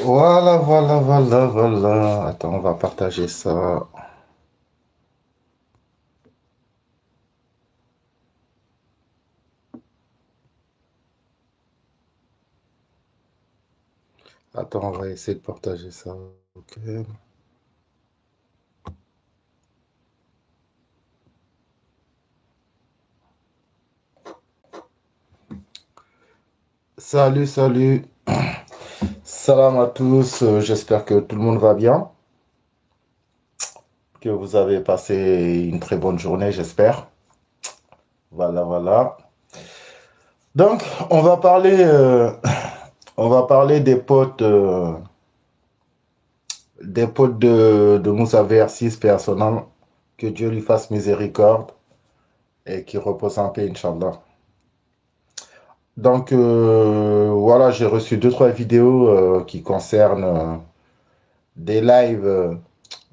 Voilà, voilà, voilà, voilà. Attends, on va partager ça. Attends, on va essayer de partager ça. Ok. Salut, salut. Salam à tous. J'espère que tout le monde va bien. Que vous avez passé une très bonne journée, j'espère. Voilà, voilà. Donc, on va parler des potes de Moussa VR6 personnel. Que Dieu lui fasse miséricorde et qu'il repose en paix, Inch'Allah. Donc, voilà, j'ai reçu deux, trois vidéos qui concernent des lives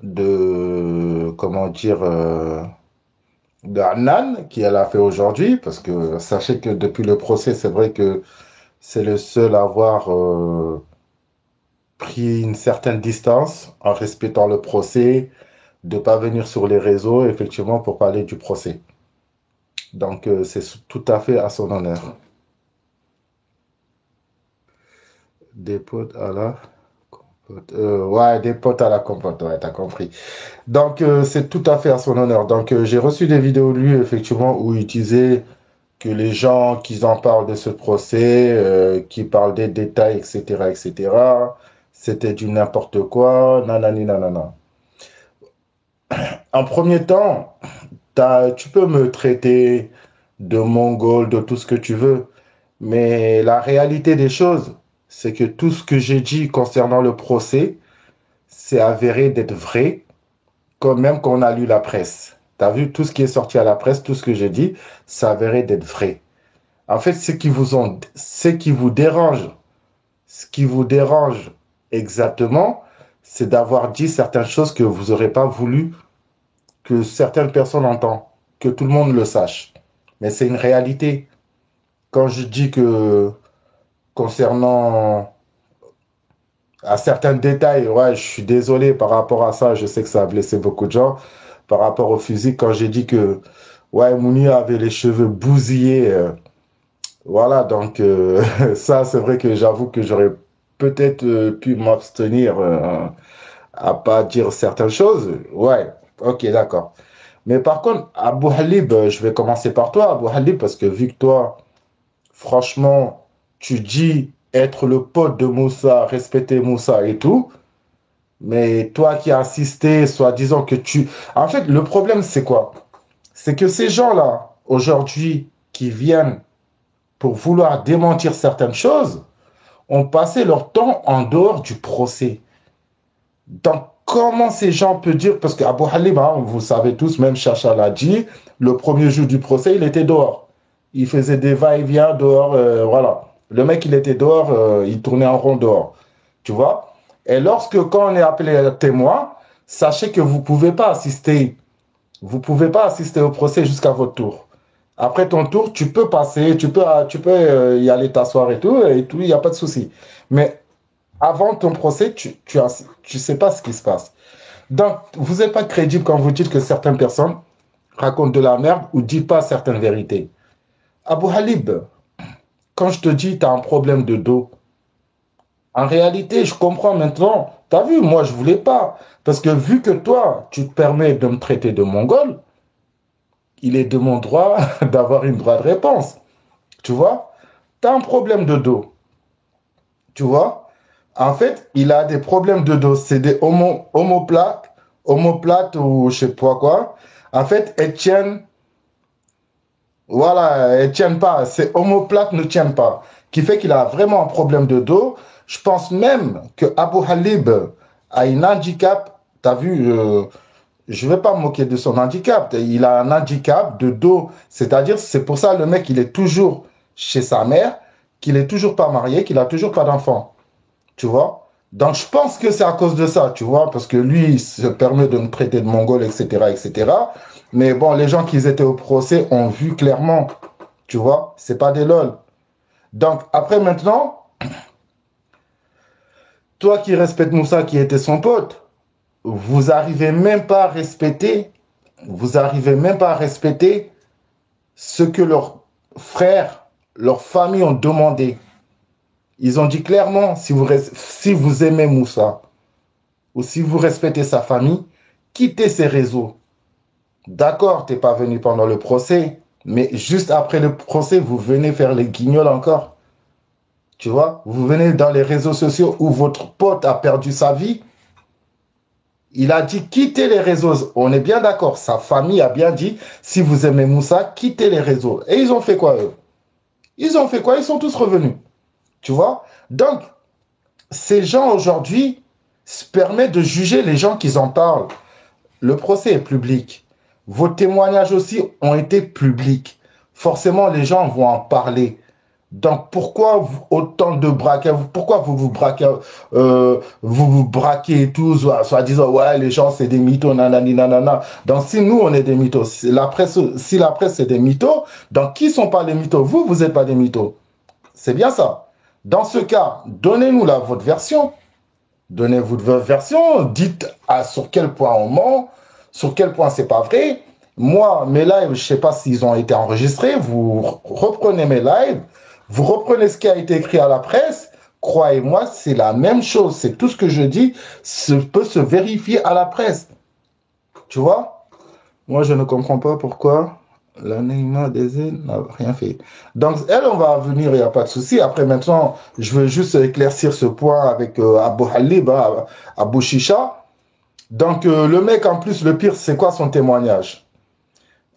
de, comment dire, de Hanan, qui elle a fait aujourd'hui, parce que sachez que depuis le procès, c'est vrai que c'est le seul à avoir pris une certaine distance en respectant le procès, de ne pas venir sur les réseaux, effectivement, pour parler du procès. Donc, c'est tout à fait à son honneur. Des potes à la compote. Ouais, des potes à la compote, ouais, t'as compris. Donc, c'est tout à fait à son honneur. Donc, j'ai reçu des vidéos de lui, effectivement, où il disait que les gens qui en parlent de ce procès, qui parlent des détails, etc., c'était du n'importe quoi, nanani, nanana. En premier temps, tu peux me traiter de mongol, de tout ce que tu veux, mais la réalité des choses, c'est que tout ce que j'ai dit concernant le procès, c'est avéré d'être vrai, quand même qu'on a lu la presse. Tu as vu tout ce qui est sorti à la presse, tout ce que j'ai dit, ça avéré d'être vrai. En fait, ce qui vous dérange exactement, c'est d'avoir dit certaines choses que vous n'aurez pas voulu que certaines personnes entendent, que tout le monde le sache. Mais c'est une réalité. Quand je dis que concernant à certains détails, ouais, je suis désolé par rapport à ça, je sais que ça a blessé beaucoup de gens. Par rapport au physique, quand j'ai dit que ouais, Mouni avait les cheveux bousillés, voilà, donc ça, c'est vrai que j'avoue que j'aurais peut-être pu m'abstenir à pas dire certaines choses. Ouais, ok, d'accord. Mais par contre, Abou Halib, je vais commencer par toi, Abou Halib, parce que vu que toi, franchement, tu dis être le pote de Moussa, respecter Moussa et tout, mais toi qui as assisté, soi-disant que tu... En fait, le problème, c'est quoi? C'est que ces gens-là, aujourd'hui, qui viennent pour vouloir démentir certaines choses, ont passé leur temps en dehors du procès. Donc, comment ces gens peuvent dire, parce qu'Abu Halim, hein, vous savez tous, même Chacha l'a dit, le premier jour du procès, il était dehors. Il faisait des va-et-vient dehors, voilà. Le mec, il était dehors, il tournait en rond dehors. Tu vois? Et lorsque, quand on est appelé témoin, sachez que vous pouvez pas assister au procès jusqu'à votre tour. Après ton tour, tu peux passer, tu peux y aller t'asseoir et tout, il n'y a pas de souci. Mais avant ton procès, tu sais pas ce qui se passe. Donc, vous n'êtes pas crédible quand vous dites que certaines personnes racontent de la merde ou disent pas certaines vérités. Abou Halib, quand je te dis tu as un problème de dos, en réalité, je comprends maintenant. Tu as vu, moi, je voulais pas. Parce que vu que toi, tu te permets de me traiter de mongol, il est de mon droit d'avoir une droite de réponse. Tu vois? Tu as un problème de dos. Tu vois? En fait, il a des problèmes de dos. C'est des omoplates ou je sais pas quoi. En fait, elles tiennent Voilà, elles ne tiennent pas. Ces omoplates ne tiennent pas. Qui fait qu'il a vraiment un problème de dos. Je pense même que Abu Halib a un handicap. Tu as vu, je ne vais pas me moquer de son handicap. Il a un handicap de dos. C'est-à-dire, c'est pour ça le mec, il est toujours chez sa mère, qu'il est toujours pas marié, qu'il a toujours pas d'enfant. Tu vois? Donc, je pense que c'est à cause de ça, tu vois, parce que lui, il se permet de me traiter de mongol, etc., etc. Mais bon, les gens qui étaient au procès ont vu clairement, tu vois, c'est pas des lol. Donc, après, maintenant, toi qui respectes Moussa, qui était son pote, vous arrivez même pas à respecter, vous arrivez même pas à respecter ce que leurs frères, leurs familles ont demandé. Ils ont dit clairement, si vous aimez Moussa, ou si vous respectez sa famille, quittez ces réseaux. D'accord, t'es pas venu pendant le procès, mais juste après le procès, vous venez faire les guignols encore. Tu vois, vous venez dans les réseaux sociaux où votre pote a perdu sa vie. Il a dit quittez les réseaux. On est bien d'accord. Sa famille a bien dit si vous aimez Moussa, quittez les réseaux. Et ils ont fait quoi eux? Ils ont fait quoi? Ils sont tous revenus. Tu vois? Donc, ces gens aujourd'hui se permettent de juger les gens qui en parlent. Le procès est public. Vos témoignages aussi ont été publics. Forcément, les gens vont en parler. Donc, pourquoi autant de braquages? Pourquoi vous braquez et tout, soit disant, ouais, les gens, c'est des mythos, nanani, nanana. Donc, si nous, on est des mythos, si la presse, c'est des mythos, donc qui sont pas les mythos? Vous n'êtes pas des mythos. C'est bien ça. Dans ce cas, donnez-nous votre version. Donnez votre version, dites sur quel point on ment, sur quel point c'est pas vrai. Moi, mes lives, je sais pas s'ils ont été enregistrés, vous reprenez mes lives, vous reprenez ce qui a été écrit à la presse, croyez-moi, c'est la même chose. C'est tout ce que je dis peut se vérifier à la presse. Tu vois? Moi, je ne comprends pas pourquoi la Neymar des n'a rien fait. Donc, elle, on va venir, il n'y a pas de souci. Après, maintenant, je veux juste éclaircir ce point avec Abu Halib, hein, Abu Shisha. Donc, le mec, en plus, le pire, c'est quoi son témoignage?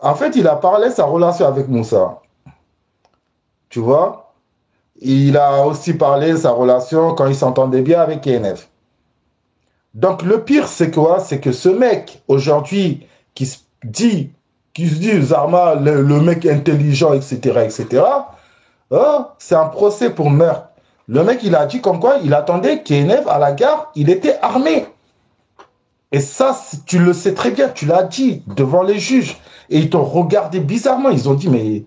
En fait, il a parlé de sa relation avec Moussa. Tu vois? Il a aussi parlé de sa relation quand il s'entendait bien avec KNF. Donc, le pire, c'est quoi? C'est que ce mec, aujourd'hui, qui se dit, Zarma, le mec intelligent, etc., etc., oh, c'est un procès pour meurtre. Le mec, il a dit comme quoi il attendait KNF à la gare, il était armé. Et ça, tu le sais très bien, tu l'as dit devant les juges. Et ils t'ont regardé bizarrement. Ils ont dit, mais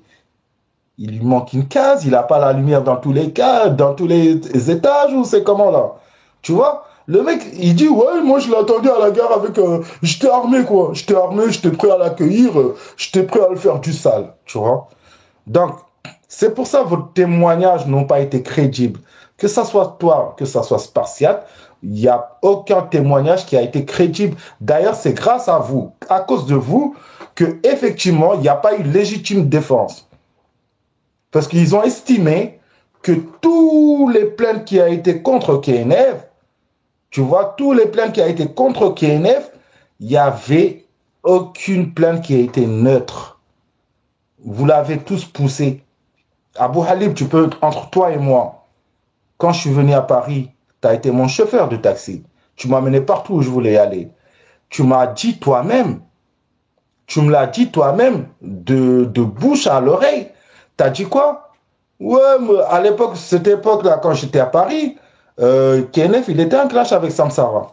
il lui manque une case, il n'a pas la lumière dans tous les cas, dans tous les étages, ou c'est comment là? Tu vois? Le mec, il dit, ouais, moi je l'attendais à la gare avec... j'étais armé, quoi. J'étais armé, j'étais prêt à l'accueillir, j'étais prêt à le faire du sale, tu vois? Donc, c'est pour ça que vos témoignages n'ont pas été crédibles. Que ça soit toi, que ça soit Spartiate, il n'y a aucun témoignage qui a été crédible. D'ailleurs, c'est grâce à vous, à cause de vous, que effectivement, il n'y a pas eu légitime défense. Parce qu'ils ont estimé que tous les plaintes qui ont été contre KNF, tu vois, tous les plaintes qui ont été contre KNF, il n'y avait aucune plainte qui a été neutre. Vous l'avez tous poussé. Abu Halib, tu peux, entre toi et moi, quand je suis venu à Paris, tu as été mon chauffeur de taxi. Tu m'as mené partout où je voulais aller. Tu m'as dit toi-même, tu me l'as dit toi-même, de bouche à l'oreille. Tu as dit quoi? Ouais, mais à l'époque, cette époque-là, quand j'étais à Paris, KNF, il était en clash avec Samsara.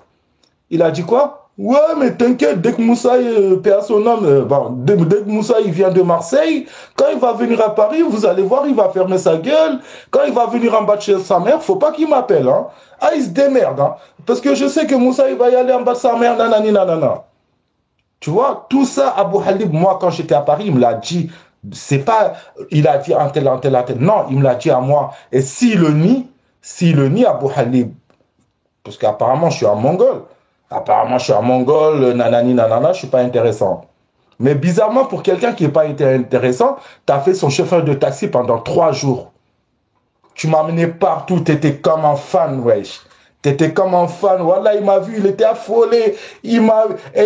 Il a dit quoi? Ouais, mais t'inquiète, dès que Moussa, paix à son âme, dès que Moussa il vient de Marseille, quand il va venir à Paris, vous allez voir, il va fermer sa gueule. Quand il va venir en bas de chez sa mère, faut pas qu'il m'appelle. Hein. Ah, il se démerde. Hein. Parce que je sais que Moussa, il va y aller en bas de sa mère, nanani, nanana. Tu vois, tout ça, Abu Halib, moi, quand j'étais à Paris, il me l'a dit. C'est pas, il a dit un tel, un tel, un tel. Non, il me l'a dit à moi. Et s'il le nie, Abu Halib, parce qu'apparemment, je suis un mongol. Apparemment, je suis un mongol, nanani, nanana, je ne suis pas intéressant. Mais bizarrement, pour quelqu'un qui n'est pas intéressant, tu as fait son chauffeur de taxi pendant 3 jours. Tu m'as amené partout, tu étais comme un fan, wesh. T'étais comme un fan. Voilà, il m'a vu, il était affolé. Et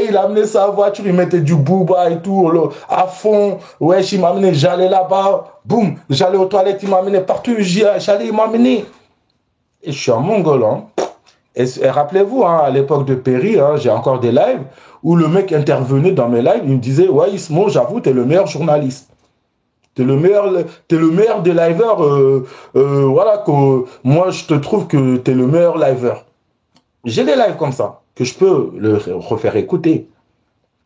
il a amené sa voiture, il mettait du booba et tout, à fond. Ouais, il m'a amené, j'allais là-bas. Boum, j'allais aux toilettes, il m'a amené partout. J'allais, il m'a amené. Et je suis un mongol, hein. Et rappelez-vous, hein, à l'époque de Perry, hein, j'ai encore des lives où le mec intervenait dans mes lives, il me disait, ouais, Ismo, j'avoue, t'es le meilleur journaliste. T'es le meilleur des liveurs. Voilà, que moi, je te trouve que t'es le meilleur liveur. J'ai des lives comme ça, que je peux le refaire écouter.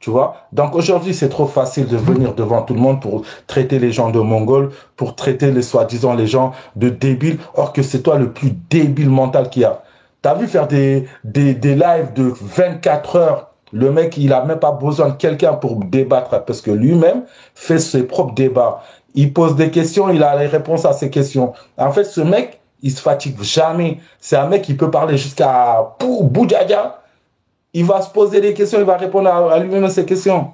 Tu vois? Donc aujourd'hui, c'est trop facile de venir devant tout le monde pour traiter les gens de mongols, pour traiter les soi-disant les gens de débiles, or que c'est toi le plus débile mental qu'il y a. T'as vu faire des lives de 24 heures. Le mec, il a même pas besoin de quelqu'un pour débattre parce que lui-même fait ses propres débats. Il pose des questions, il a les réponses à ses questions. En fait, ce mec, il se fatigue jamais. C'est un mec qui peut parler jusqu'à Boudjaja. Il va se poser des questions, il va répondre à lui-même ces questions.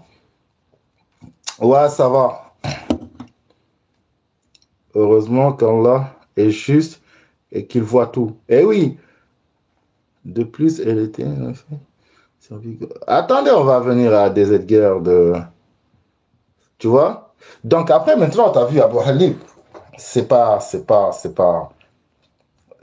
Ouais, ça va. Heureusement qu'Allah est juste et qu'il voit tout. Eh oui. De plus, elle était... Attendez, on va venir à des Edgar de... Tu vois? Donc après, maintenant, tu as vu Abou Halib. C'est pas...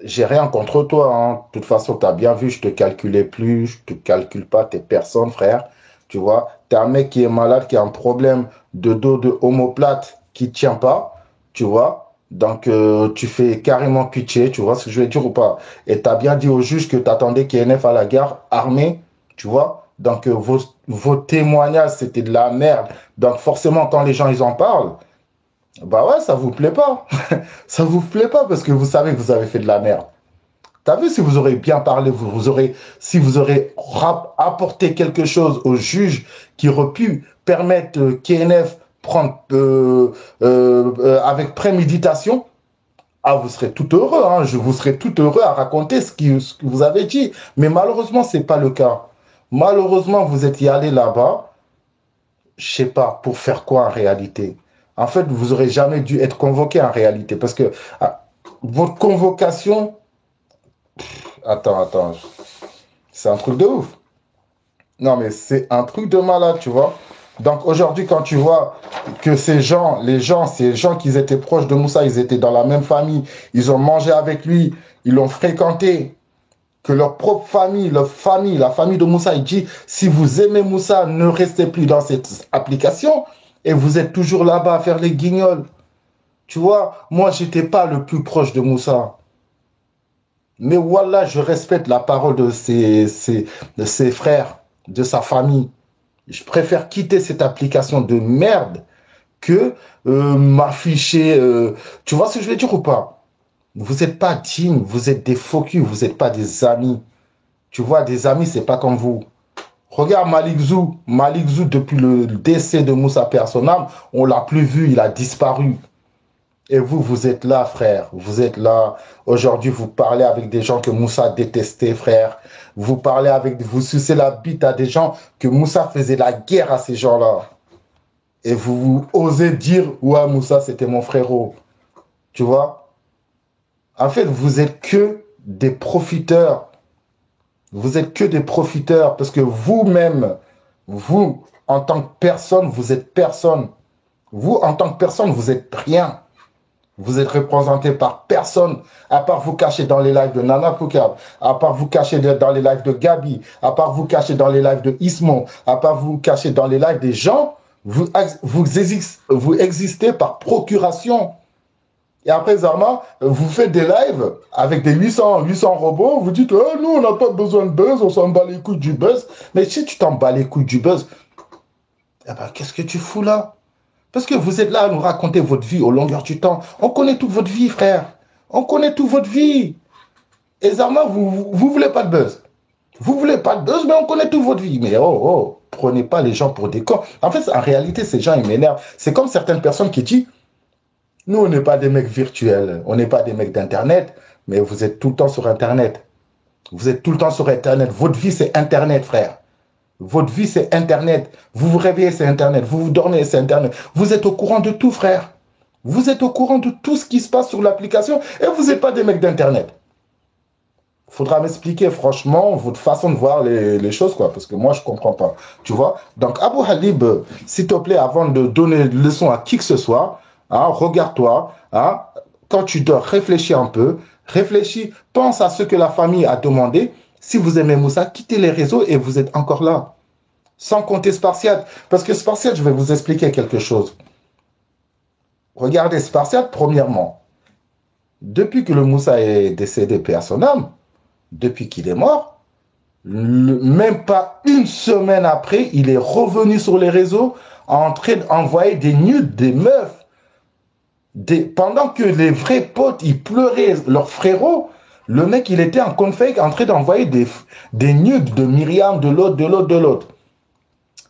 J'ai rien contre toi, hein. De toute façon, tu as bien vu, je te calculais plus, je te calcule pas, t'es personne, frère. Tu vois, t'es un mec qui est malade, qui a un problème de dos de omoplate qui tient pas, tu vois. Donc, tu fais carrément pitcher, tu vois ce que je veux dire ou pas. Et tu as bien dit au juge que tu attendais KNF à la gare armé, tu vois. Donc, vos témoignages, c'était de la merde. Donc, forcément, quand les gens, ils en parlent, bah ouais, ça vous plaît pas. Ça vous plaît pas parce que vous savez que vous avez fait de la merde. T'as vu, si vous aurez bien parlé, si vous aurez apporté quelque chose au juge qui aurait pu permettre KNF prendre avec préméditation, ah, vous serez tout heureux, hein, je vous serai tout heureux à raconter ce que vous avez dit. Mais malheureusement, c'est pas le cas. Malheureusement, vous êtes y allé là-bas, je sais pas, pour faire quoi en réalité. En fait, vous aurez jamais dû être convoqué en réalité parce que votre convocation, attends, c'est un truc de ouf. Non, mais c'est un truc de malade, tu vois. Donc aujourd'hui, quand tu vois que ces gens qui étaient proches de Moussa, ils étaient dans la même famille, ils ont mangé avec lui, ils l'ont fréquenté, que leur propre famille, la famille de Moussa, il dit, si vous aimez Moussa, ne restez plus dans cette application et vous êtes toujours là-bas à faire les guignols. Tu vois, moi, j'étais pas le plus proche de Moussa. Mais voilà, je respecte la parole de ses frères, de sa famille. Je préfère quitter cette application de merde que m'afficher. Tu vois ce que je veux dire ou pas? Vous n'êtes pas digne, vous êtes des faux culs, vous n'êtes pas des amis. Tu vois, des amis, c'est pas comme vous. Regarde Malik Zou. Malik Zou, depuis le décès de Moussa Personnam, on l'a plus vu, il a disparu. Et vous, vous êtes là, frère. Vous êtes là. Aujourd'hui, vous parlez avec des gens que Moussa détestait, frère. Vous sucez la bite à des gens que Moussa faisait la guerre à ces gens-là. Et vous osez dire, ouais, Moussa, c'était mon frérot. Tu vois? En fait, vous êtes que des profiteurs. Vous êtes que des profiteurs parce que vous-même, vous, en tant que personne, vous êtes personne. Vous, en tant que personne, vous êtes rien. Vous êtes représenté par personne, à part vous cacher dans les lives de Nana Poukab, à part vous cacher dans les lives de Gabi, à part vous cacher dans les lives de Ismo, à part vous cacher dans les lives des gens, vous existez par procuration. Et après, Zarma, vous faites des lives avec des 800 robots, vous dites, oh, nous, on n'a pas besoin de buzz, on s'en bat les couilles du buzz. Mais si tu t'en bats les couilles du buzz, eh ben, qu'est-ce que tu fous là? Parce que vous êtes là à nous raconter votre vie au longueur du temps. On connaît toute votre vie, frère. On connaît toute votre vie. Et Zarma, vous voulez pas de buzz. Vous voulez pas de buzz, mais on connaît toute votre vie. Mais prenez pas les gens pour des cons. En fait, en réalité, ces gens, ils m'énervent. C'est comme certaines personnes qui disent, nous, on n'est pas des mecs virtuels. On n'est pas des mecs d'Internet, mais vous êtes tout le temps sur Internet. Vous êtes tout le temps sur Internet. Votre vie, c'est Internet, frère. Votre vie, c'est Internet. Vous vous réveillez, c'est Internet. Vous vous dormez, c'est Internet. Vous êtes au courant de tout, frère. Vous êtes au courant de tout ce qui se passe sur l'application et vous n'êtes pas des mecs d'Internet. Faudra m'expliquer franchement votre façon de voir les choses, quoi, parce que moi, je comprends pas. Tu vois? Donc, Abu Halib, s'il te plaît, avant de donner une leçon à qui que ce soit, hein, regarde-toi, hein, quand tu dors, réfléchis un peu, réfléchis, pense à ce que la famille a demandé. Si vous aimez Moussa, quittez les réseaux et vous êtes encore là. Sans compter Spartiate. Parce que Spartiate, je vais vous expliquer quelque chose. Regardez, Spartiate, premièrement, depuis que le Moussa est décédé, paix à son âme, depuis qu'il est mort, même pas une semaine après, il est revenu sur les réseaux en train d'envoyer des nudes, des meufs. Pendant que les vrais potes, ils pleuraient leurs frérots, le mec, il était en config en train d'envoyer des nudes de Myriam, de l'autre, de l'autre, de l'autre.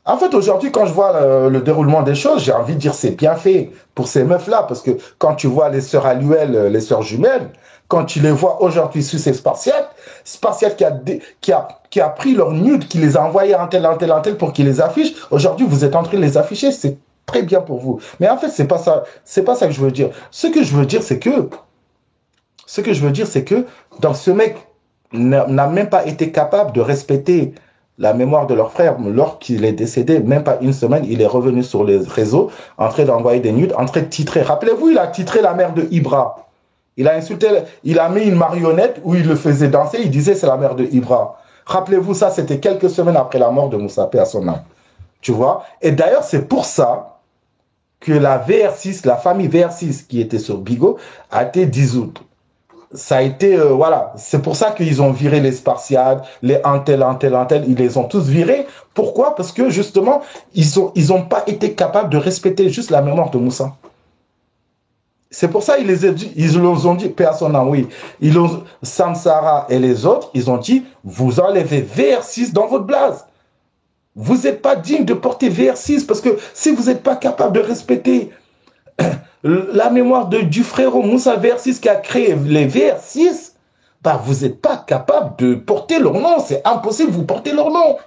En fait, aujourd'hui, quand je vois le déroulement des choses, j'ai envie de dire c'est bien fait pour ces meufs-là, parce que quand tu vois les sœurs Aluel, les sœurs jumelles, quand tu les vois aujourd'hui sur ces Spartiates, Spartiate qui a pris leurs nudes, qui les a envoyés à un tel, un tel, un tel pour qu'ils les affichent, aujourd'hui, vous êtes en train de les afficher, c'est très bien pour vous. Mais en fait, c'est pas ça que je veux dire. Ce que je veux dire, c'est que, donc ce mec n'a même pas été capable de respecter la mémoire de leur frère. Lorsqu'il est décédé, même pas une semaine, il est revenu sur les réseaux, en train d'envoyer des nudes, en train de titrer. Rappelez-vous, il a titré la mère de Ibra. Il a insulté, il a mis une marionnette où il le faisait danser, il disait c'est la mère de Ibra. Rappelez-vous, ça, c'était quelques semaines après la mort de Moussa, paix à son âme. Tu vois? Et d'ailleurs, c'est pour ça que la VR6, la famille VR6 qui était sur Bigo, a été dissoute. Ça a été, voilà, c'est pour ça qu'ils ont viré les Spartiates, les Antel, ils les ont tous virés. Pourquoi? Parce que justement, ils ont pas été capables de respecter juste la mémoire de Moussa. C'est pour ça ils leur ont dit, paix à son âme, oui. Samsara et les autres, ils ont dit, vous enlevez VR6 dans votre blase. Vous n'êtes pas digne de porter VR6 parce que si vous n'êtes pas capable de respecter la mémoire du frérot Moussa VR6 qui a créé les VR6, bah vous n'êtes pas capable de porter leur nom. C'est impossible, vous portez leur nom.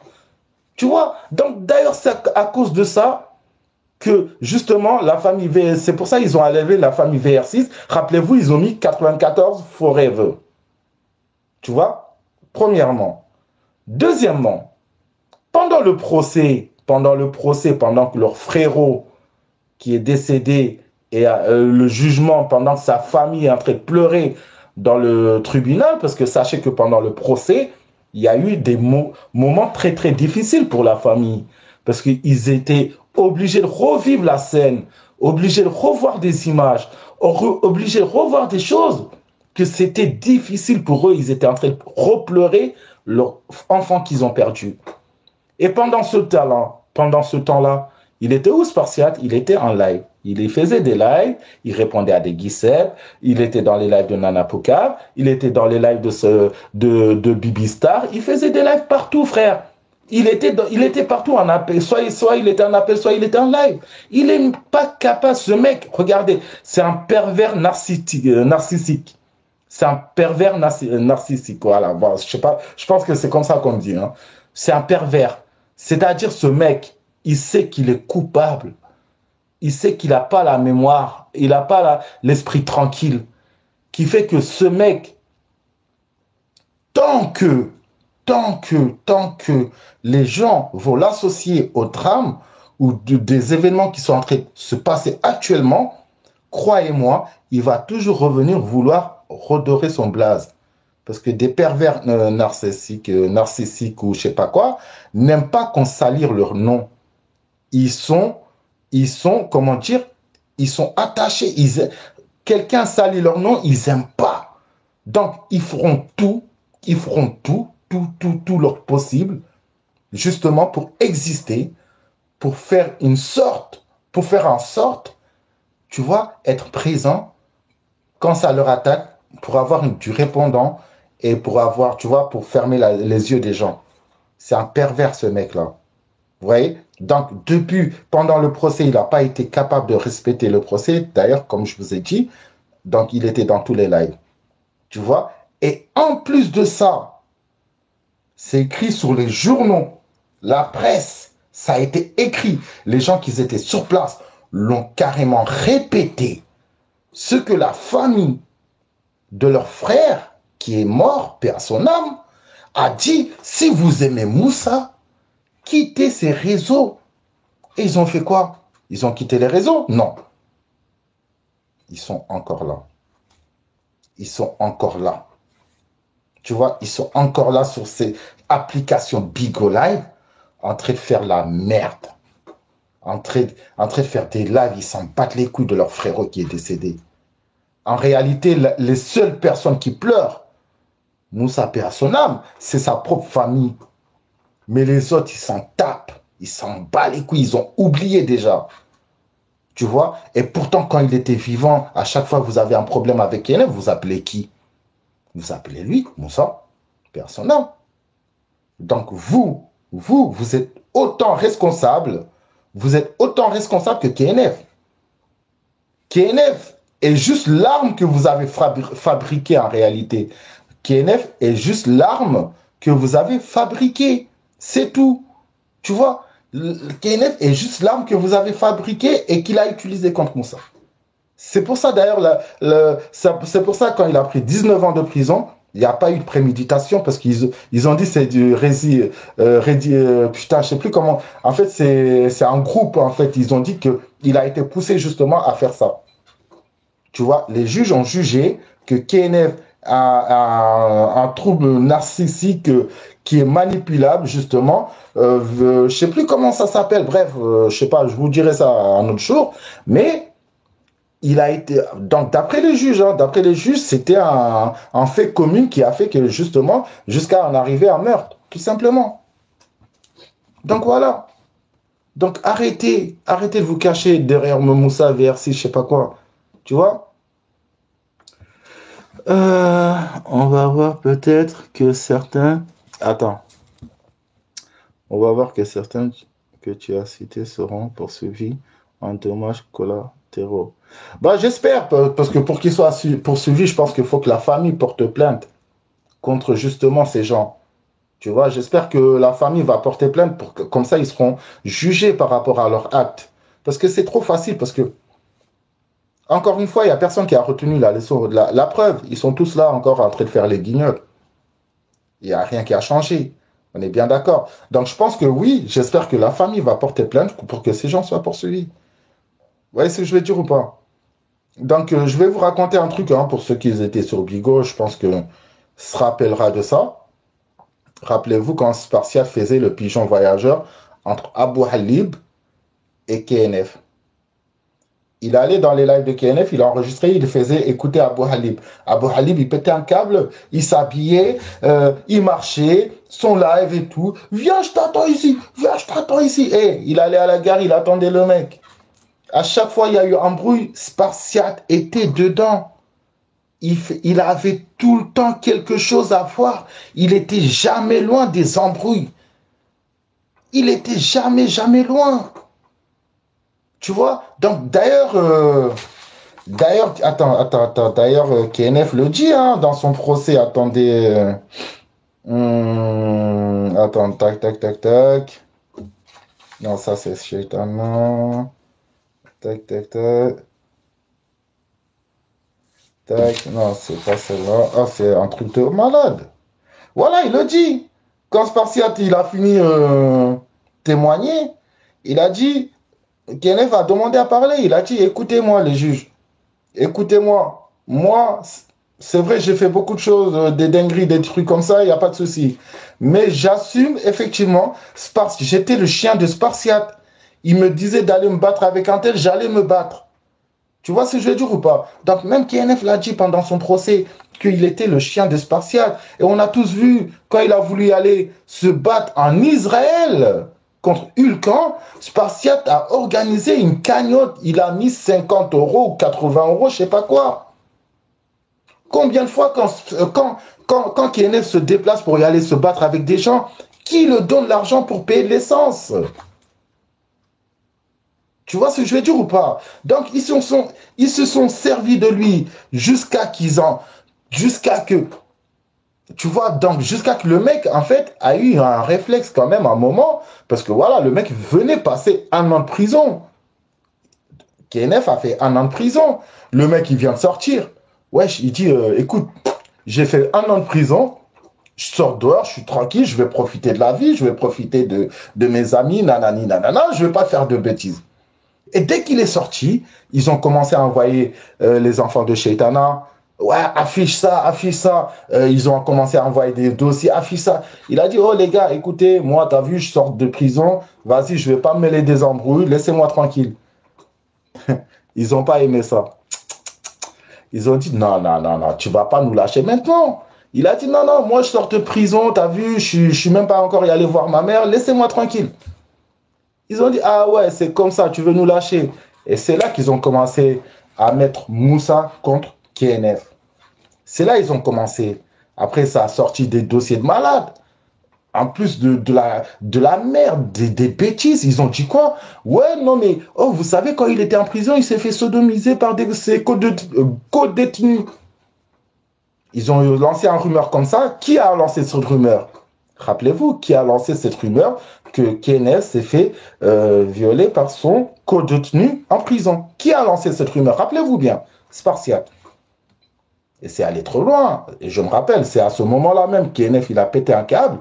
Tu vois? Donc d'ailleurs, c'est à cause de ça que justement la famille VR, c'est pour ça qu'ils ont enlevé la famille VR6. Rappelez-vous, ils ont mis 94 Forever. Tu vois? Premièrement. Deuxièmement, pendant que leur frérot qui est décédé et le jugement, pendant que sa famille est en train de pleurer dans le tribunal, parce que sachez que pendant le procès, il y a eu des moments très très difficiles pour la famille, parce qu'ils étaient obligés de revivre la scène, obligés de revoir des images, obligés de revoir des choses, que c'était difficile pour eux, ils étaient en train de repleurer leur enfant qu'ils ont perdu. Et pendant ce temps-là, il était où Spartiate? Il était en live. Il faisait des lives, il répondait à des guissettes, il était dans les lives de Nana Pokav, il était dans les lives de Bibi Star, il faisait des lives partout, frère. Il était partout en appel, soit il était en appel, soit il était en live. Il n'est pas capable, ce mec, regardez, c'est un pervers narcissique. C'est un pervers narcissique, voilà. Bon, je sais pas, je pense que c'est comme ça qu'on dit. Hein. C'est un pervers. C'est-à-dire, ce mec, il sait qu'il est coupable. Il sait qu'il n'a pas la mémoire, il n'a pas l'esprit tranquille, qui fait que ce mec, tant que les gens vont l'associer au drame ou des événements qui sont en train de se passer actuellement, croyez-moi, il va toujours revenir vouloir redorer son blaze. Parce que des pervers narcissiques ou je sais pas quoi, n'aiment pas qu'on salire leur nom. Ils sont, comment dire, ils sont attachés. Quelqu'un salit leur nom, ils n'aiment pas. Donc, ils feront tout leur possible, justement pour exister, pour faire en sorte, tu vois, être présent quand ça leur attaque, pour avoir du répondant et pour avoir, tu vois, pour fermer les yeux des gens. C'est un pervers, ce mec-là. Vous voyez? Donc, pendant le procès, il n'a pas été capable de respecter le procès. D'ailleurs, comme je vous ai dit, donc il était dans tous les lives. Tu vois? Et en plus de ça, c'est écrit sur les journaux, la presse, ça a été écrit. Les gens qui étaient sur place l'ont carrément répété. Ce que la famille de leur frère qui est mort, paix à son âme, a dit, si vous aimez Moussa, quittez ces réseaux. Et ils ont fait quoi? Ils ont quitté les réseaux? Non. Ils sont encore là. Ils sont encore là. Tu vois, ils sont encore là sur ces applications Bigo Live, en train de faire la merde. En train de faire des lives, ils s'en battent les couilles de leur frérot qui est décédé. En réalité, les seules personnes qui pleurent, Moussa paix à son âme, c'est sa propre famille. Mais les autres, ils s'en tapent. Ils s'en battent les couilles. Ils ont oublié déjà. Tu vois? Et pourtant, quand il était vivant, à chaque fois que vous avez un problème avec quelqu'un, vous appelez qui? Vous appelez lui, Moussa, paix à son âme. Donc vous êtes autant responsable. Vous êtes autant responsable que KNF. KNF est juste l'arme que vous avez fabriquée en réalité. KNF est juste l'arme que vous avez fabriquée. C'est tout. Tu vois, KNF est juste l'arme que vous avez fabriquée et qu'il a utilisée contre Moussa. C'est pour ça d'ailleurs, c'est pour ça quand il a pris 19 ans de prison, il n'y a pas eu de préméditation parce qu'ils ont dit c'est du putain, je sais plus comment. En fait, c'est un groupe, en fait. Ils ont dit qu'il a été poussé justement à faire ça. Tu vois, les juges ont jugé que KNF a un trouble narcissique qui est manipulable, justement. Je ne sais plus comment ça s'appelle. Bref, je ne sais pas, je vous dirai ça un autre jour. Mais il a été. Donc, d'après les juges, c'était un fait commun qui a fait que, justement, jusqu'à en arriver à meurtre, tout simplement. Donc, voilà. Donc, arrêtez de vous cacher derrière Moussa, VRC, je sais pas quoi. Tu vois? On va voir peut-être que certains... Attends. On va voir que certains que tu as cités seront poursuivis en dommages collatéraux. Bah, j'espère, parce que pour qu'ils soient poursuivis, je pense qu'il faut que la famille porte plainte contre justement ces gens. Tu vois, j'espère que la famille va porter plainte pour que, comme ça, ils seront jugés par rapport à leur acte. Parce que c'est trop facile, parce que encore une fois, il n'y a personne qui a retenu la leçon. La preuve, ils sont tous là encore en train de faire les guignols. Il n'y a rien qui a changé. On est bien d'accord. Donc, je pense que oui, j'espère que la famille va porter plainte pour que ces gens soient poursuivis. Vous voyez ce que je veux dire ou pas? Donc, je vais vous raconter un truc pour ceux qui étaient sur Bigo. Je pense que se rappellera de ça. Rappelez-vous quand Spartiate faisait le pigeon voyageur entre Abu Halib et KNF. Il allait dans les lives de KNF, il enregistrait, il faisait écouter Abu Halib. Abu Halib, il pétait un câble, il s'habillait, il marchait, son live et tout. Viens, je t'attends ici, viens, je t'attends ici. Et il allait à la gare, il attendait le mec. À chaque fois, il y a eu un bruit, Spartiate était dedans. Il avait tout le temps quelque chose à voir. Il était jamais loin des embrouilles. Il était jamais loin. Tu vois? Donc, d'ailleurs, d'ailleurs, KNF le dit dans son procès. Attendez. Attends, tac. Non, ça, c'est Shaitan. Tac. Tac, non, c'est pas celle-là. Ah, c'est un truc de malade. Voilà, il le dit. Quand Spartiate, il a fini témoigner, il a dit, KNF a demandé à parler. Il a dit, écoutez-moi, les juges. Écoutez-moi. Moi, c'est vrai, j'ai fait beaucoup de choses, des dingueries, des trucs comme ça, il n'y a pas de souci. Mais j'assume, effectivement, j'étais le chien de Spartiate. Il me disait d'aller me battre avec un tel, j'allais me battre. Tu vois ce que je veux dire ou pas? Donc même KNF l'a dit pendant son procès qu'il était le chien de Spartiate. Et on a tous vu, quand il a voulu aller se battre en Israël contre Hulkan, Spartiate a organisé une cagnotte. Il a mis 50 € ou 80 €, je sais pas quoi. Combien de fois quand KNF se déplace pour y aller se battre avec des gens, qui le donne l'argent pour payer l'essence? Tu vois ce que je veux dire ou pas? Donc, ils se sont servis de lui jusqu'à que, tu vois, donc jusqu'à que le mec, en fait, a eu un réflexe quand même, un moment, parce que voilà, le mec venait passer 1 an de prison. KNF a fait 1 an de prison. Le mec, il vient de sortir. Wesh, il dit, écoute, J'ai fait 1 an de prison. Je sors dehors, je suis tranquille, je vais profiter de la vie, je vais profiter de mes amis, nanani, nanana, je ne vais pas faire de bêtises. Et dès qu'il est sorti, ils ont commencé à envoyer les enfants de Shaitana. Ouais, affiche ça, affiche ça. Ils ont commencé à envoyer des dossiers, affiche ça. Il a dit, oh les gars, écoutez, moi, t'as vu, je sors de prison. Vas-y, je vais pas me mêler des embrouilles, laissez-moi tranquille. Ils n'ont pas aimé ça. Ils ont dit, non, non, non, non, tu vas pas nous lâcher maintenant. Il a dit, non, non, moi, je sors de prison, t'as vu, je suis même pas encore y aller voir ma mère, laissez-moi tranquille. Ils ont dit, ah ouais, c'est comme ça, tu veux nous lâcher. Et c'est là qu'ils ont commencé à mettre Moussa contre KNF. C'est là qu'ils ont commencé. Après, ça a sorti des dossiers de malades. En plus de la merde, des bêtises. Ils ont dit quoi? Ouais, non, mais oh, vous savez, quand il était en prison, il s'est fait sodomiser par ses co-détenus. Ils ont lancé une rumeur comme ça. Qui a lancé cette rumeur? Rappelez-vous, qui a lancé cette rumeur que KNF s'est fait violer par son co-détenu en prison? Qui a lancé cette rumeur? Rappelez-vous bien, Spartiate. Et c'est allé trop loin. Et je me rappelle, c'est à ce moment-là même qu'KNF, il a pété un câble,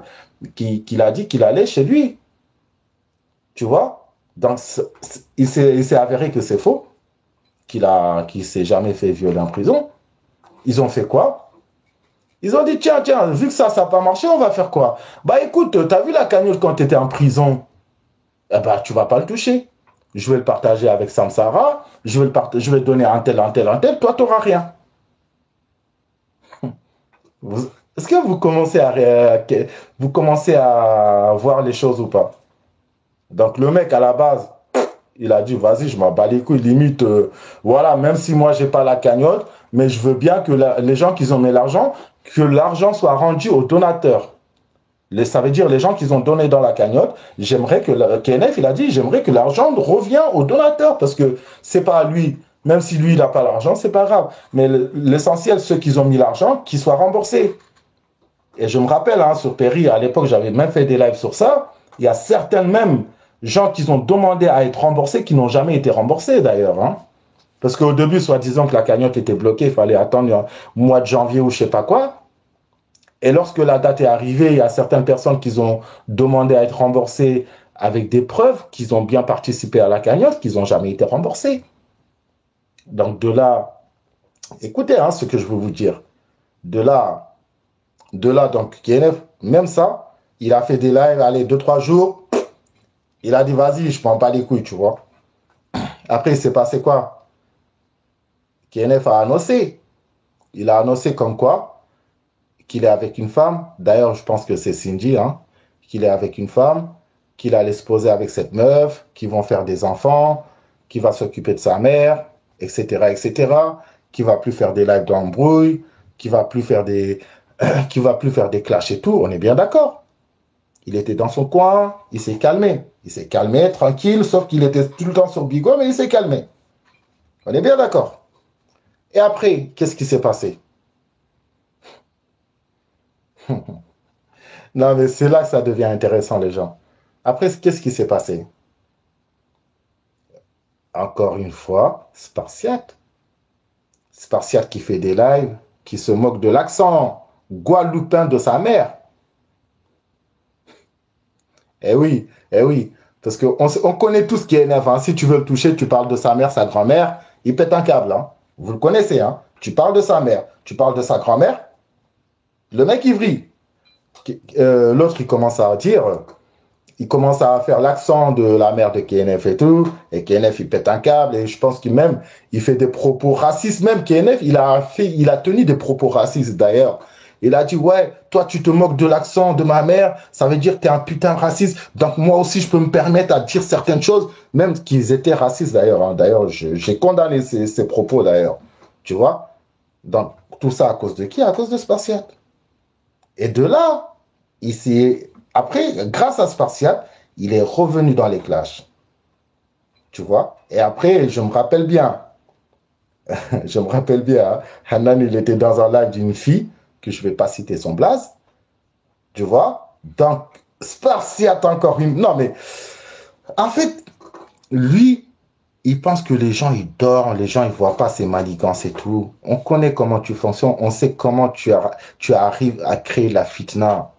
qu'il a dit qu'il allait chez lui. Tu vois? Donc, il s'est avéré que c'est faux, qu'il ne s'est jamais fait violer en prison. Ils ont fait quoi? Ils ont dit, tiens, tiens, vu que ça n'a pas marché, on va faire quoi? Bah écoute, t'as vu la cagnotte quand tu étais en prison? Eh ben, tu vas pas le toucher. Je vais le partager avec Samsara, je vais le donner à un tel, un tel, un tel, toi, tu n'auras rien. Est-ce que vous commencez à voir les choses ou pas? Donc le mec, à la base, il a dit, vas-y, je m'en bats les couilles, limite, voilà, même si moi, j'ai pas la cagnotte, mais je veux bien que les gens qui ont mis l'argent, que l'argent soit rendu aux donateurs. Ça veut dire les gens qui ont donné dans la cagnotte, j'aimerais que, KNF, il a dit, j'aimerais que l'argent revienne aux donateurs, parce que c'est pas à lui, même si lui, il n'a pas l'argent, c'est pas grave. Mais l'essentiel, ceux qui ont mis l'argent, qu'ils soient remboursés. Et je me rappelle, hein, sur Perry, à l'époque, j'avais même fait des lives sur ça. Il y a certains même gens qui ont demandé à être remboursés qui n'ont jamais été remboursés d'ailleurs. Hein. Parce qu'au début, soi-disant que la cagnotte était bloquée, il fallait attendre un mois de janvier ou je sais pas quoi. Et lorsque la date est arrivée, il y a certaines personnes qui ont demandé à être remboursées avec des preuves qu'ils ont bien participé à la cagnotte, qu'ils n'ont jamais été remboursés. Donc de là, écoutez hein, ce que je veux vous dire. De là, donc, KNF, même ça, il a fait des lives, allez, 2-3 jours, il a dit, vas-y, je prends pas les couilles, tu vois. Après, il s'est passé quoi? KNF a annoncé. Il a annoncé comme quoi qu'il est avec une femme. D'ailleurs, je pense que c'est Cindy, hein, qu'il est avec une femme, qu'il allait se poser avec cette meuf, qu'ils vont faire des enfants, qu'il va s'occuper de sa mère, etc., etc., qu'il va plus faire des lives d'embrouille, qu'il va plus faire des clashs et tout. On est bien d'accord. Il était dans son coin, il s'est calmé. Il s'est calmé, tranquille, sauf qu'il était tout le temps sur Bigo, mais il s'est calmé. On est bien d'accord. Et après, qu'est-ce qui s'est passé? Non, mais c'est là que ça devient intéressant, les gens. Après, qu'est-ce qui s'est passé? Encore une fois, Spartiate. Spartiate qui fait des lives, qui se moque de l'accent guadeloupéen de sa mère. Eh oui, eh oui. Parce qu'on connaît tout ce qui est énerve. Hein. Si tu veux le toucher, tu parles de sa mère, sa grand-mère, il pète un câble. Hein. Vous le connaissez. Hein. Tu parles de sa mère, tu parles de sa grand-mère, le mec il vrille. L'autre, il commence à dire, il commence à faire l'accent de la mère de KNF et tout, et KNF, il pète un câble, et je pense qu'il même, il fait des propos racistes, même KNF, il a tenu des propos racistes d'ailleurs. Il a dit, ouais, toi, tu te moques de l'accent de ma mère, ça veut dire que tu es un putain de raciste, donc moi aussi, je peux me permettre à dire certaines choses, même qu'ils étaient racistes d'ailleurs. Hein. D'ailleurs, j'ai condamné ces propos d'ailleurs, tu vois. Donc, tout ça à cause de qui? À cause de Spartiate. Et de là, après, grâce à Spartiate, il est revenu dans les clashs. Tu vois? Et après, je me rappelle bien, je me rappelle bien, hein, Hanan, il était dans un live d'une fille, que je ne vais pas citer son blaze, tu vois? Donc, Spartiate encore une... Non, mais en fait, lui, ils pensent que les gens, ils dorment, les gens, ils voient pas ces manigances et tout. On connaît comment tu fonctionnes, on sait comment tu arrives à créer la fitna.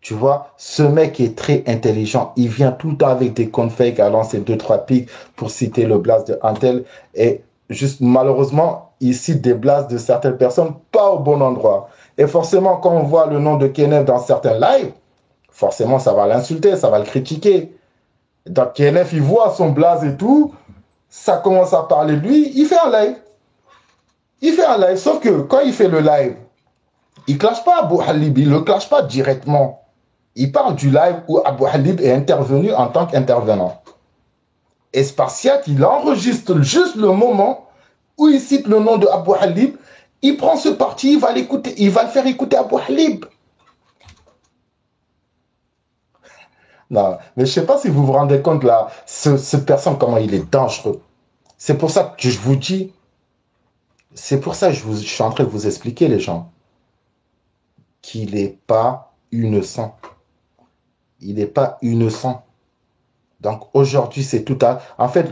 Tu vois, ce mec est très intelligent. Il vient tout le temps avec des comptes fake à lancer deux, trois pics pour citer le blast de Intel. Et juste, malheureusement, il cite des blasts de certaines personnes pas au bon endroit. Et forcément, quand on voit le nom de Kenneth dans certains lives, forcément, ça va l'insulter, ça va le critiquer. Donc, Kenneth, il voit son blast et tout, ça commence à parler de lui, il fait un live. Il fait un live, sauf que quand il fait le live, il ne clash pas Abu Halib, il ne le clash pas directement. Il parle du live où Abu Halib est intervenu en tant qu'intervenant. Et Spartiate, il enregistre juste le moment où il cite le nom de Abu Halib. Il prend ce parti, il va l'écouter, il va le faire écouter Abu Halib. Non, mais je ne sais pas si vous vous rendez compte là, cette personne, comment il est dangereux. C'est pour ça que je vous dis, c'est pour ça que je suis en train de vous expliquer, les gens, qu'il n'est pas innocent. Il n'est pas innocent. Donc aujourd'hui, c'est tout à... En fait,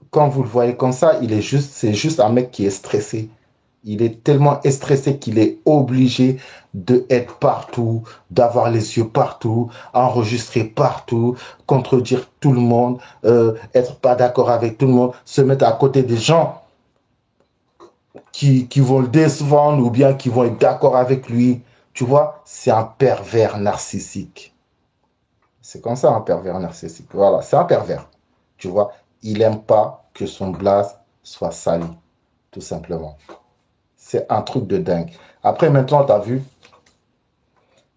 quand vous le voyez comme ça, c'est juste un mec qui est stressé. Il est tellement stressé qu'il est obligé d'être partout, d'avoir les yeux partout, enregistrer partout, contredire tout le monde, être pas d'accord avec tout le monde, se mettre à côté des gens qui vont le décevoir ou bien qui vont être d'accord avec lui. Tu vois, c'est un pervers narcissique. C'est comme ça un pervers narcissique. Voilà, c'est un pervers. Tu vois, il n'aime pas que son blaze soit sali, tout simplement. C'est un truc de dingue. Après, maintenant, tu as vu,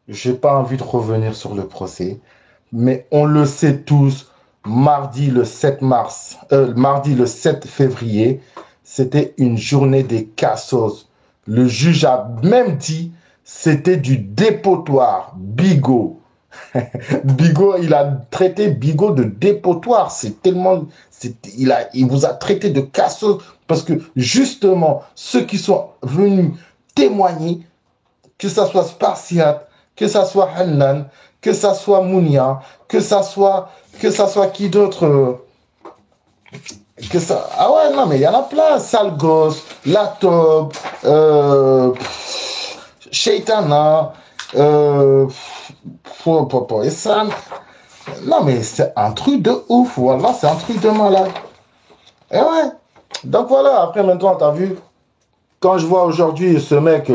j'ai pas envie de revenir sur le procès, mais on le sait tous, mardi le 7 février, c'était une journée des cassos. Le juge a même dit c'était du dépotoir, bigot. Bigot, il a traité Bigot de dépotoir. C'est tellement. Il vous a traité de cassos parce que justement, ceux qui sont venus témoigner, que ça soit Spartiate, que ça soit Hannan, que ça soit Mounia, que ça soit qui d'autre Ah ouais, non, mais il y en a plein. Salgos, Latob, Sheitana, et ça. Non, mais c'est un truc de ouf. Voilà, c'est un truc de malade. Et ouais. Donc voilà, après maintenant, t'as vu, quand je vois aujourd'hui ce mec,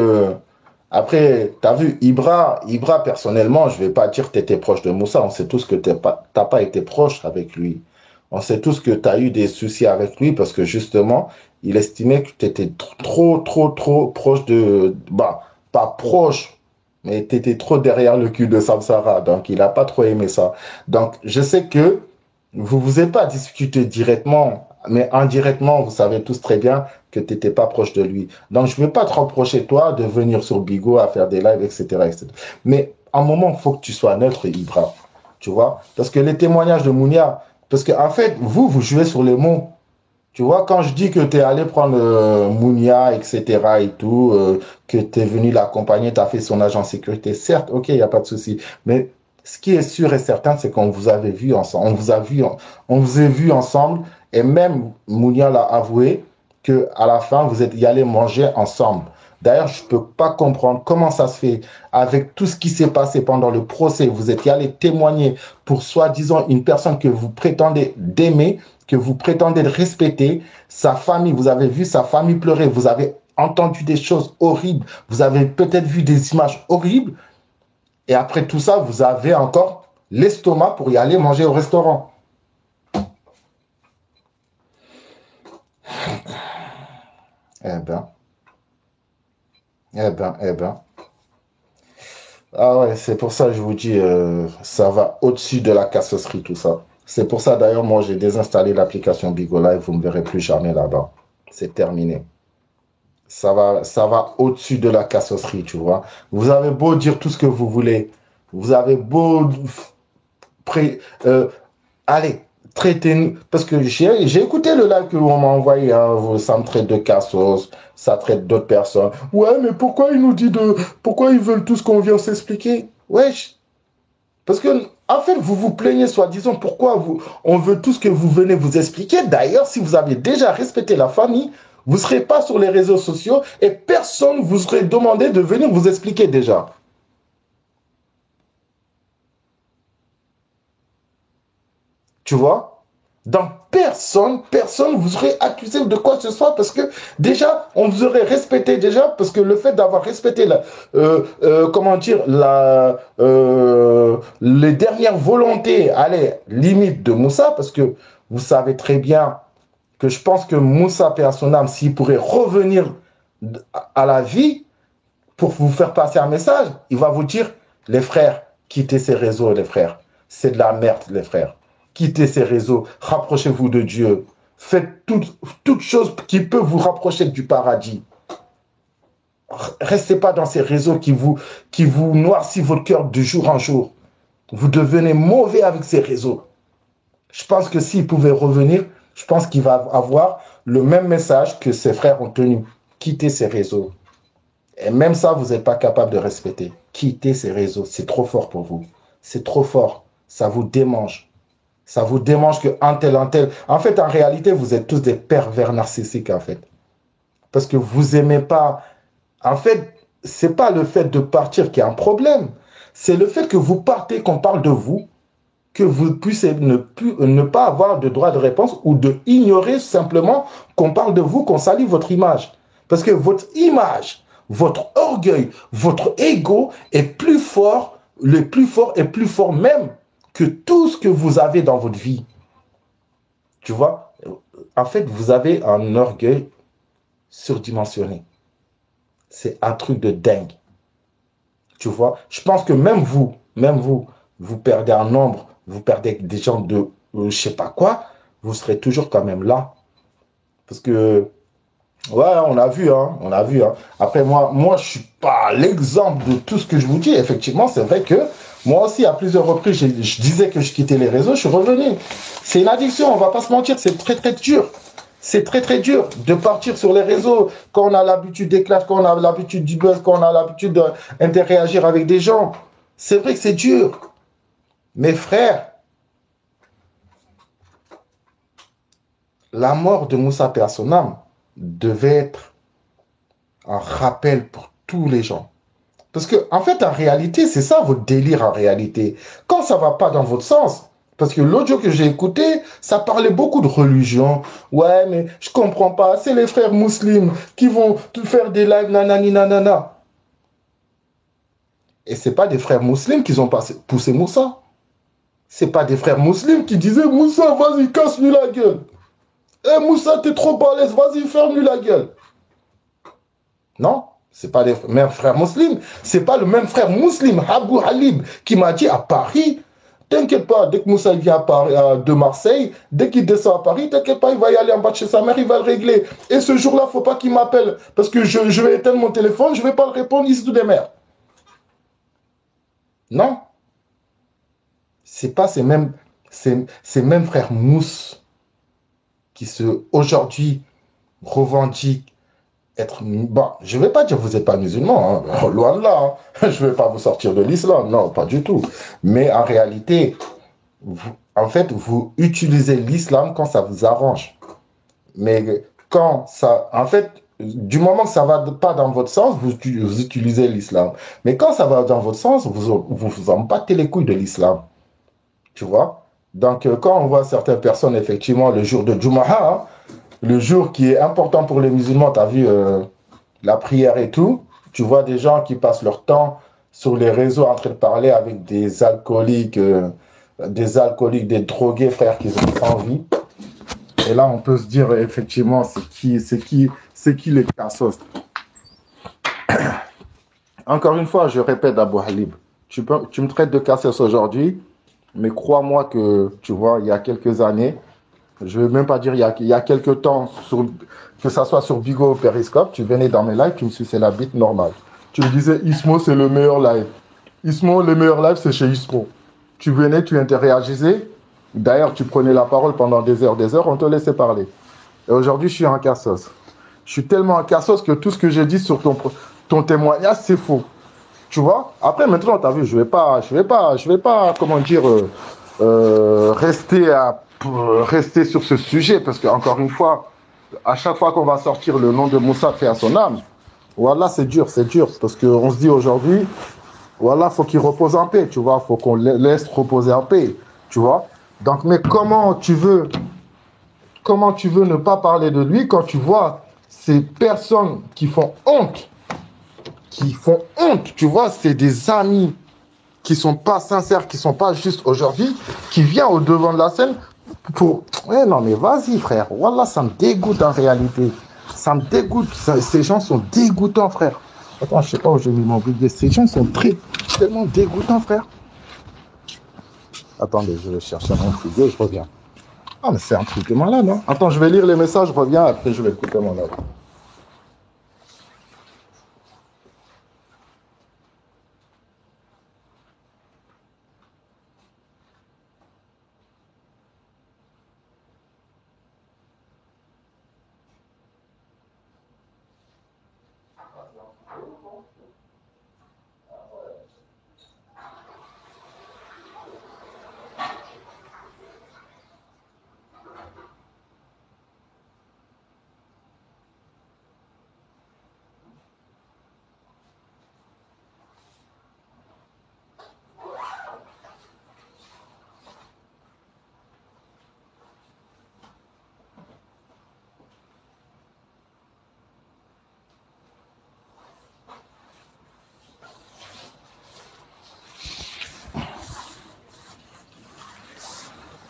après, t'as vu, Ibra, personnellement, je vais pas dire que t'étais proche de Moussa, on sait tous que t'as pas été proche avec lui. On sait tous que t'as eu des soucis avec lui parce que justement, il estimait que t'étais trop, trop, trop proche bah, pas proche, mais t'étais trop derrière le cul de Samsara, donc il a pas trop aimé ça. Donc, je sais que vous êtes pas discuté directement, mais indirectement, vous savez tous très bien que tu n'étais pas proche de lui. Donc, je ne veux pas te reprocher, toi, de venir sur Bigo à faire des lives, etc. etc. Mais à un moment, il faut que tu sois neutre, Ibra. Tu vois? Parce que les témoignages de Mounia, parce qu'en fait, vous jouez sur les mots. Tu vois, quand je dis que tu es allé prendre Mounia, etc. et tout, que tu es venu l'accompagner, tu as fait son agent de sécurité, certes, ok, il n'y a pas de souci. Mais ce qui est sûr et certain, c'est qu'on vous avait vu ensemble. On vous a vu ensemble. Et même Mounia l'a avoué qu'à la fin, vous êtes y allés manger ensemble. D'ailleurs, je ne peux pas comprendre comment ça se fait avec tout ce qui s'est passé pendant le procès. Vous êtes y allés témoigner pour soi-disant une personne que vous prétendez d'aimer, que vous prétendez de respecter, sa famille, vous avez vu sa famille pleurer, vous avez entendu des choses horribles, vous avez peut-être vu des images horribles, et après tout ça, vous avez encore l'estomac pour y aller manger au restaurant. Eh ben, eh ben. Ah ouais, c'est pour ça que je vous dis, ça va au-dessus de la cassosserie, tout ça. C'est pour ça d'ailleurs, moi, j'ai désinstallé l'application Bigo Live, vous ne me verrez plus jamais là-bas. C'est terminé. Ça va au-dessus de la cassosserie, tu vois. Vous avez beau dire tout ce que vous voulez, vous avez beau pré- euh, allez, traitez-nous. Parce que j'ai écouté le live que l'on m'a envoyé, hein, ça me traite de cassos, ça traite d'autres personnes. Ouais, mais pourquoi ils nous disent pourquoi ils veulent tous qu'on vienne s'expliquer? Wesh. Parce que En fait, vous vous plaignez, soi-disant, pourquoi on veut tout ce que vous venez vous expliquer. D'ailleurs, si vous avez déjà respecté la famille, vous ne serez pas sur les réseaux sociaux et personne ne vous serait demandé de venir vous expliquer déjà. Tu vois? Donc, personne vous aurait accusé de quoi que ce soit parce que déjà, on vous aurait respecté déjà parce que le fait d'avoir respecté comment dire, les dernières volontés, allez, limite de Moussa, parce que vous savez très bien que je pense que Moussa, paix à son âme, s'il pourrait revenir à la vie pour vous faire passer un message, il va vous dire, les frères, quittez ces réseaux, les frères. C'est de la merde, les frères. Quittez ces réseaux, rapprochez-vous de Dieu. Faites toute chose qui peut vous rapprocher du paradis. Restez pas dans ces réseaux qui vous noircissent votre cœur de jour en jour. Vous devenez mauvais avec ces réseaux. Je pense que s'il pouvait revenir, je pense qu'il va avoir le même message que ses frères ont tenu. Quittez ces réseaux. Et même ça, vous n'êtes pas capable de respecter. Quittez ces réseaux. C'est trop fort pour vous. C'est trop fort. Ça vous démange. Ça vous démange qu'un tel, un tel. En fait, en réalité, vous êtes tous des pervers narcissiques, en fait. Parce que vous n'aimez pas. En fait, ce n'est pas le fait de partir qui est un problème. C'est le fait que vous partez, qu'on parle de vous, que vous puissiez ne pas avoir de droit de réponse ou de ignorer simplement qu'on parle de vous, qu'on salit votre image. Parce que votre image, votre orgueil, votre ego est plus fort, le plus fort est plus fort même que tout ce que vous avez dans votre vie. Tu vois? En fait, vous avez un orgueil surdimensionné. C'est un truc de dingue. Tu vois? Je pense que même vous, vous perdez un nombre, vous perdez des gens de je sais pas quoi, vous serez toujours quand même là. Parce que, ouais, on a vu, hein, on a vu. Hein. Après, moi, je suis pas l'exemple de tout ce que je vous dis. Effectivement, c'est vrai que moi aussi, à plusieurs reprises, je disais que je quittais les réseaux, je suis revenu. C'est une addiction, on va pas se mentir, c'est très, très dur. C'est très, très dur de partir sur les réseaux quand on a l'habitude des clashs, quand on a l'habitude du buzz, quand on a l'habitude d'interagir avec des gens. C'est vrai que c'est dur. Mes frères, la mort de Moussa Personnam devait être un rappel pour tous les gens. Parce que, en fait, en réalité, c'est ça votre délire en réalité. Quand ça va pas dans votre sens, parce que l'audio que j'ai écouté, ça parlait beaucoup de religion. Ouais, mais je comprends pas. C'est les frères musulmans qui vont faire des lives nanani nanana. Et c'est pas des frères musulmans qui ont poussé Moussa. C'est pas des frères musulmans qui disaient Moussa, vas-y, casse-lui la gueule. Eh Moussa, t'es trop balèze, vas-y, ferme-lui la gueule. Non, c'est pas les mêmes frères musulmans. C'est pas le même frère musulman, Abou Halib, qui m'a dit à Paris, t'inquiète pas, dès que Moussa vient à Paris, de Marseille, dès qu'il descend à Paris, t'inquiète pas, il va y aller en bas de chez sa mère, il va le régler. Et ce jour-là, faut pas qu'il m'appelle, parce que je vais éteindre mon téléphone, je vais pas le répondre, il se des mères. Non, c'est pas ces mêmes frères mousse qui aujourd'hui revendiquent être... Bon, je ne vais pas dire que vous n'êtes pas musulman, hein. Loin de là. Hein. Je ne vais pas vous sortir de l'islam, non, pas du tout. Mais en réalité, en fait, vous utilisez l'islam quand ça vous arrange. Mais quand ça... En fait, du moment que ça ne va pas dans votre sens, vous utilisez l'islam. Mais quand ça va dans votre sens, vous en battez les couilles de l'islam. Tu vois? Donc, quand on voit certaines personnes, effectivement, le jour de Juma'a, hein, le jour qui est important pour les musulmans, tu as vu la prière et tout, tu vois des gens qui passent leur temps sur les réseaux en train de parler avec des alcooliques, des drogués, frères, qui ont envie. Et là, on peut se dire, effectivement, c'est qui les cassos. Encore une fois, je répète, Abou Halib, tu me traites de cassos aujourd'hui, mais crois-moi que, tu vois, il y a quelques années, je ne vais même pas dire il y a quelques temps, que ça soit sur Bigo ou Periscope, tu venais dans mes lives, tu me suçais la bite normale. Tu me disais, Ismo, c'est le meilleur live. Ismo, le meilleur live, c'est chez Ismo. Tu venais, tu interagissais. D'ailleurs, tu prenais la parole pendant des heures, on te laissait parler. Et aujourd'hui, je suis en cassos. Je suis tellement en cassos que tout ce que j'ai dit sur ton témoignage, c'est faux. Tu vois? Après, maintenant, tu as vu, je vais pas, comment dire, rester sur ce sujet, parce que, encore une fois, à chaque fois qu'on va sortir le nom de Moussa fait à son âme, voilà, c'est dur, parce qu'on se dit aujourd'hui, voilà, faut qu'il repose en paix, tu vois, faut qu'on le laisse reposer en paix, tu vois. Donc, mais comment tu veux ne pas parler de lui quand tu vois ces personnes qui font honte, tu vois, c'est des amis qui sont pas sincères, qui sont pas justes aujourd'hui, qui vient au devant de la scène pour... Eh non, mais vas-y, frère. Voilà, ça me dégoûte en réalité. Ça me dégoûte. Ces gens sont dégoûtants, frère. Attends, je sais pas où j'ai mis mon billet. Ces gens sont tellement dégoûtants, frère. Attendez, je vais chercher mon frigo, je reviens. Ah, mais c'est un truc de malade, hein. Attends, je vais lire les messages, je reviens, après je vais écouter mon œuvre.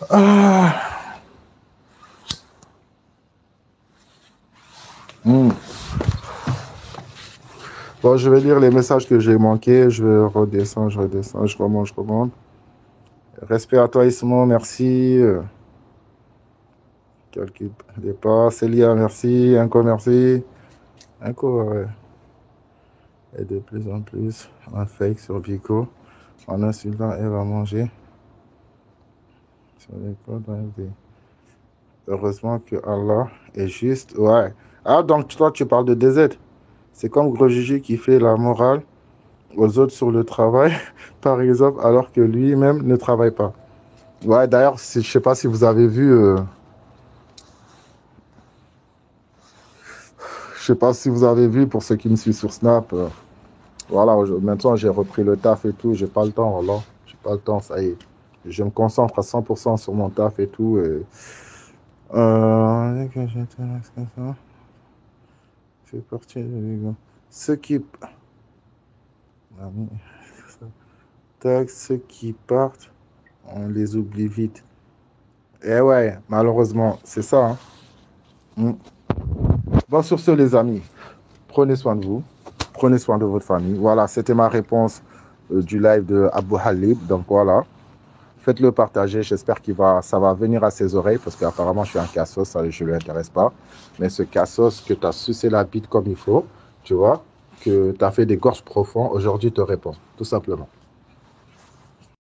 Ah. Hmm. Bon, je vais lire les messages que j'ai manqués. Je vais redescendre, je remonte, je remonte. Respect à toi, Ismo, merci. Calcul départ. Célia, merci. Inco, merci. Inco, ouais. Et de plus en plus, un fake sur Bico. En insultant, elle va manger. Sur les codes, ouais. Heureusement que Allah est juste. Ouais. Ah, donc toi, tu parles de DZ. C'est comme Gros Gigi qui fait la morale aux autres sur le travail, par exemple, alors que lui-même ne travaille pas. Ouais, d'ailleurs, je sais pas si vous avez vu, je sais pas si vous avez vu pour ceux qui me suivent sur Snap. Voilà, maintenant j'ai repris le taf et tout, j'ai pas le temps, voilà. J'ai pas le temps, ça y est. Je me concentre à 100% sur mon taf et tout. C'est parti, les gars. Ceux qui... Tac, ceux qui partent, on les oublie vite. Eh ouais, malheureusement, c'est ça, hein. Mm. Bon, sur ce, les amis, prenez soin de vous, prenez soin de votre famille. Voilà, c'était ma réponse du live de Abou Halib. Donc voilà, faites-le partager. J'espère ça va venir à ses oreilles parce qu'apparemment, je suis un cassos, ça ne lui intéresse pas. Mais ce cassos que tu as sucé la bite comme il faut, tu vois, que tu as fait des gorges profondes, aujourd'hui te répond, tout simplement.